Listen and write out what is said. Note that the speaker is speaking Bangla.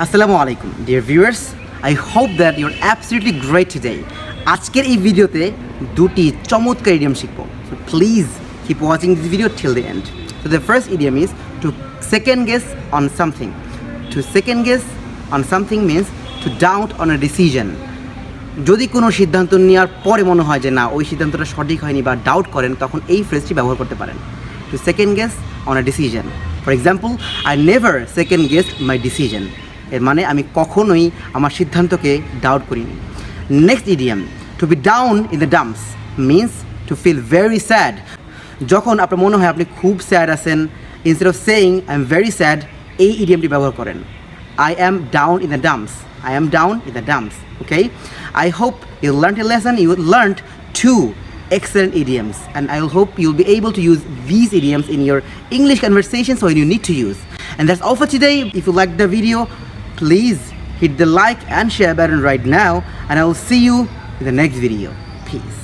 আসসালামু আলাইকুম dear viewers, I hope that your absolutely great today. আজকের এই ভিডিওতে দুটি চমৎকার ইডিয়ম শিখবো, so please keep watching this video till the end. So the first idiom is to second guess on something. To second guess on something means to doubt on a decision. যদি কোনো সিদ্ধান্ত নেওয়ার পরে মনে হয় যে না ওই সিদ্ধান্তটা সঠিক হয়নি বা ডাউট করেন, তখন এই ফ্রেজটি ব্যবহার করতে পারেন। To second guess on a decision, for example, I never second guess my decision. এর মানে আমি কখনোই আমার সিদ্ধান্তকে ডাউট করিনি। Next idiom, to be down in the dumps means to feel very sad. যখন আপনার মনে হয় আপনি খুব স্যাড আছেন, instead of saying I am very sad, এই ইডিয়ামটি ব্যবহার করেন। I am down in the dumps. I am down in the dumps. Okay? I hope you learned a lesson. You learned two excellent idioms, and I hope you'll be able to use these idioms in your English conversations when you need to use. And that's all for today. If you liked the video, please hit the like and share button right now, and I will see you in the next video. Peace.